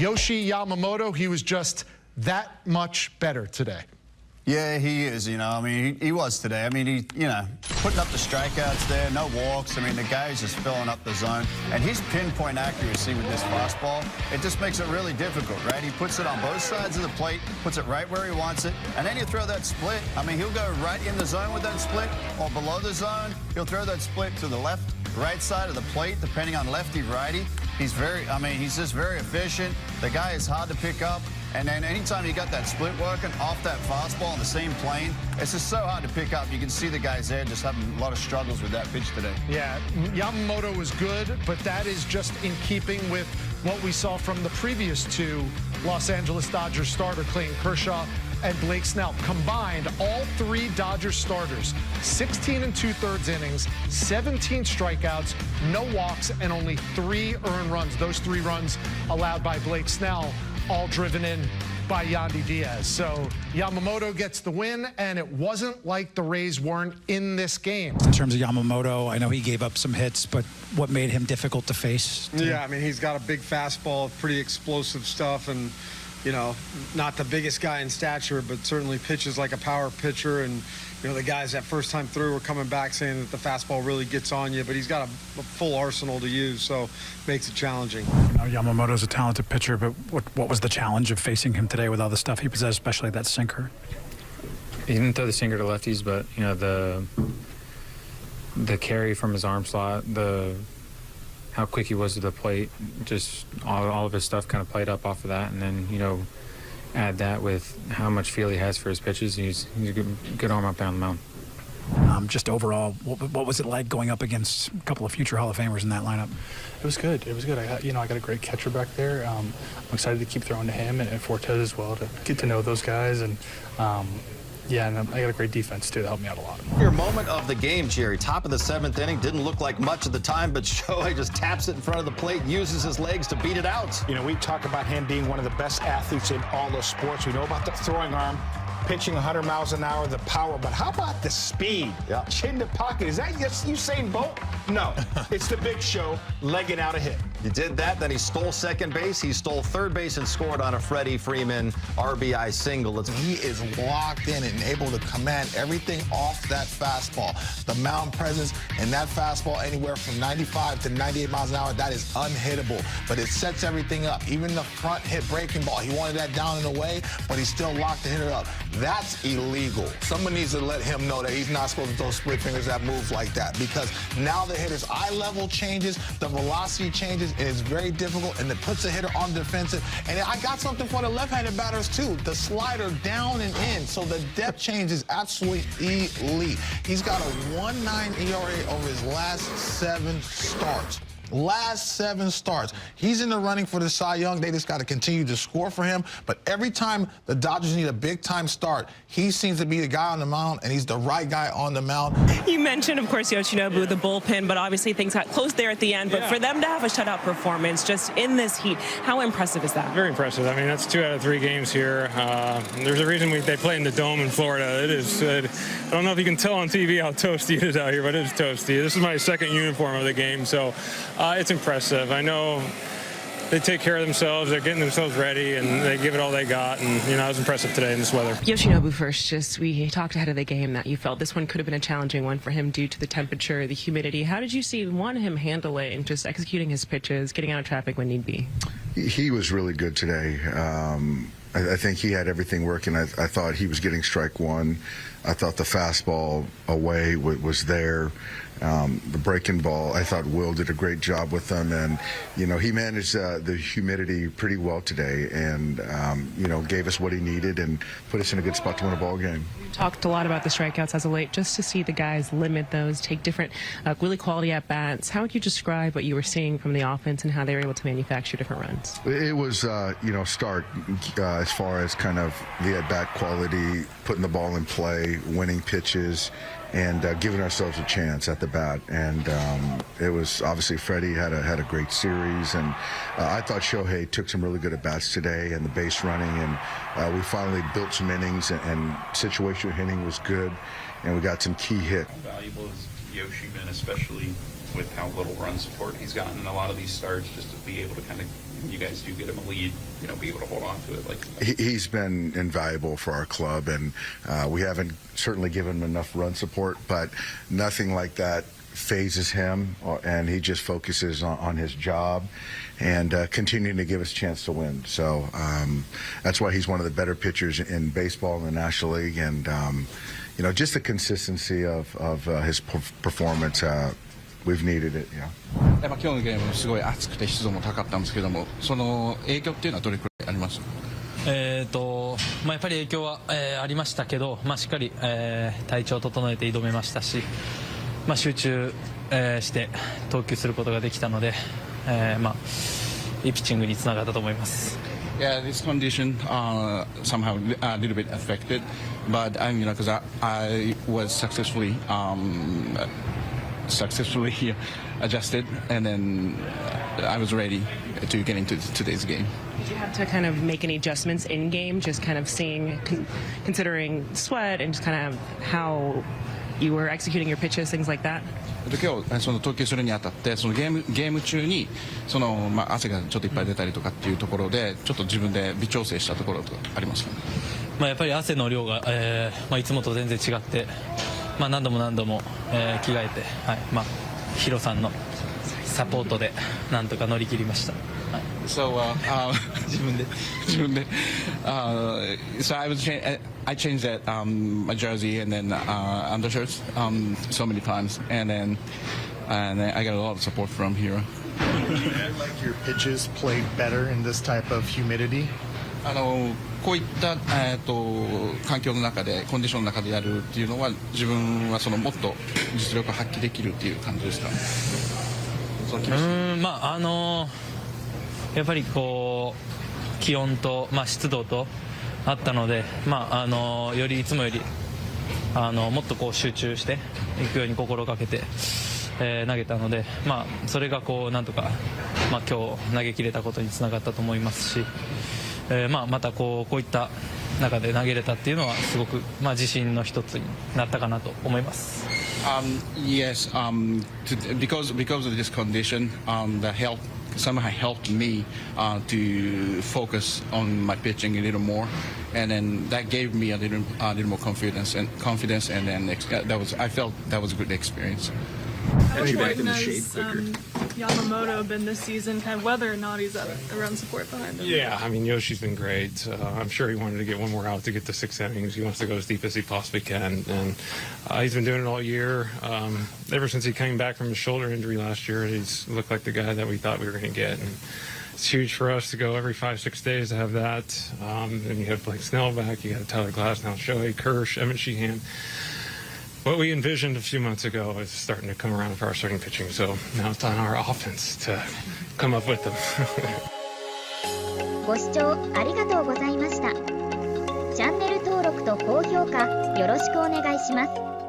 Yoshi Yamamoto, he was just that much better today. Yeah, he is, you know. I mean, he was today. I mean, he, you know, putting up the strikeouts there, no walks. I mean, the guy's just filling up the zone. And his pinpoint accuracy with this fastball, it just makes it really difficult, right? He puts it on both sides of the plate, puts it right where he wants it, and then you throw that split. I mean, he'll go right in the zone with that split, or below the zone. He'll throw that split to the left, right side of the plate, depending on lefty-righty. He's he's just very efficient. The guy is hard to pick up. And then anytime you got that split working off that fastball on the same plane, it's just so hard to pick up. You can see the guys there just having a lot of struggles with that pitch today. Yeah, Yamamoto was good, but that is just in keeping with what we saw from the previous two Los Angeles Dodgers starter, Clayton Kershaw and Blake Snell. Combined, all three Dodgers starters, 16 2/3 innings, 17 strikeouts, no walks, and only 3 earned runs. Those 3 runs allowed by Blake Snell, all driven in by Yandy Diaz. So Yamamoto gets the win, and it wasn't like the Rays weren't in this game. In terms of Yamamoto, I know he gave up some hits, but what made him difficult to face? Yeah, I mean, he's got a big fastball, pretty explosive stuff, and, you know, not the biggest guy in stature, but certainly pitches like a power pitcher. And, you know, the guys that first time through were coming back saying that the fastball really gets on you, but he's got a full arsenal to use, so makes it challenging. You know, Yamamoto's a talented pitcher, but what was the challenge of facing him today with all the stuff he possessed, especially that sinker? He didn't throw the sinker to lefties, but, you know, the carry from his arm slot, how quick he was to the plate, just all of his stuff kind of played up off of that. And then, you know, add that with how much feel he has for his pitches. He's a good arm up there on the mound. Just overall, what was it like going up against a couple of future Hall of Famers in that lineup? It was good. It was good. I got a great catcher back there. I'm excited to keep throwing to him and Fortes as well, to get to know those guys. And yeah, and I got a great defense, too, that helped me out a lot. Your moment of the game, Jerry. Top of the 7th inning. Didn't look like much at the time, but Shohei just taps it in front of the plate, uses his legs to beat it out. You know, we talk about him being one of the best athletes in all of sports. We know about the throwing arm, pitching 100 miles an hour, the power, but how about the speed? Yeah. Chin to pocket. Is that just Usain Bolt? No. It's the Big Show legging out a hit. He did that, then he stole second base, he stole third base, and scored on a Freddie Freeman RBI single. He is locked in and able to command everything off that fastball. The mound presence and that fastball anywhere from 95 to 98 miles an hour, that is unhittable. But it sets everything up. Even the front hit breaking ball, he wanted that down and away, but he still locked the hitter up. That's illegal. Someone needs to let him know that he's not supposed to throw split fingers that move like that, because now the hitter's eye level changes, the velocity changes, and it's very difficult, and it puts the hitter on defensive. And I got something for the left-handed batters, too. The slider down and in, so the depth change is absolutely elite. He's got a 1.9 ERA over his last 7 starts. Last 7 starts. He's in the running for the Cy Young. They just got to continue to score for him. But every time the Dodgers need a big-time start, he seems to be the guy on the mound, and he's the right guy on the mound. You mentioned, of course, Yoshinobu, the bullpen, but obviously things got close there at the end. But for them to have a shutout performance just in this heat, how impressive is that? Very impressive. I mean, that's 2 out of 3 games here. There's a reason they play in the Dome in Florida. It is. I don't know if you can tell on TV how toasty it is out here, but it is toasty. This is my 2nd uniform of the game, so it's impressive. I know they take care of themselves. They're getting themselves ready, and they give it all they got. And, you know, it was impressive today in this weather. Yoshinobu first, we talked ahead of the game that you felt this one could have been a challenging one for him due to the temperature, the humidity. How did you see him handle it and just executing his pitches, getting out of traffic when need be? He was really good today. I think he had everything working. I thought he was getting strike 1. I thought the fastball away was there. The breaking ball, I thought Will did a great job with them, and you know, he managed the humidity pretty well today, and you know, gave us what he needed and put us in a good spot to win a ball game. You talked a lot about the strikeouts as of late, just to see the guys limit those, take different really quality at bats. How would you describe what you were seeing from the offense and how they were able to manufacture different runs? It was you know, stark as far as kind of the at bat quality, putting the ball in play, winning pitches, and giving ourselves a chance at the bat. And it was obviously Freddie had a great series, and I thought Shohei took some really good at bats today, and the base running, and we finally built some innings, and situational hitting was good, and we got some key hit. How valuable is Yoshi been, especially with how little run support he's gotten in a lot of these starts, just to be able to kind of you guys do get him a lead, be able to hold on to it. He's been invaluable for our club, and we haven't certainly given him enough run support, but nothing like that phases him, and he just focuses on his job and continuing to give us a chance to win. So that's why he's one of the better pitchers in baseball in the National League, and just the consistency of his performance. We've needed it, yeah. 今日のゲームすごい熱くて湿度も高かったんですけども、その影響っていうのはどれくらいありました？やっぱり影響は、ありましたけど、しっかり、体調を整えて挑めましたし、集中、して投球することができたので、いいピッチングにつながったと思います。Yeah, this condition somehow a little bit affected, but because I was successfully adjusted, and then I was ready to get into today's game. Did you have to kind of make any adjustments in game, just kind of considering sweat and just kind of how you were executing your pitches, things like that? 今日その投球するにあたってそのゲーム中に汗がちょっといっぱい出たりとかっていうところでちょっと自分で微調整したところとかありますかね？やっぱり汗の量が、いつもと全然違って、何度も、着替えて、ヒロさんのサポートでなんとか乗り切りました。So so I changed that my jersey and then undershirts so many times, and then I got a lot of support from Hiro. Do you feel like your pitches played better in this type of humidity? こういった環境の中でコンディションの中でやるっていうのは自分はもっと実力を発揮できるっていう感じですか？やっぱり気温と、湿度とあったので、よりいつもよりもっと集中していくように心がけて、投げたので、それがなんとか、今日投げ切れたことにつながったと思いますし、またこういった中で投げれたっていうのはすごく、自信の一つになったかなと思います。Yes, because of this condition, that somehow helped me to focus on my pitching a little more, and then that gave me a little more confidence, and then I felt that was a good experience. How important has Yamamoto been this season, kind of whether or not he's at run support behind him? Yeah, Yoshi's been great. I'm sure he wanted to get one more out to get to 6 innings. He wants to go as deep as he possibly can, and he's been doing it all year. Ever since he came back from his shoulder injury last year, he's looked like the guy that we thought we were going to get. And it's huge for us to go every 5-6 days to have that. And you have Blake Snell back, you got Tyler Glasnow, Shohei, Kirsch, Emmett Sheehan. What we envisioned a few months ago is starting to come around for our starting pitching, so now it's on our offense to come up with them. ご視聴ありがとうございました。チャンネル登録と高評価よろしくお願いします。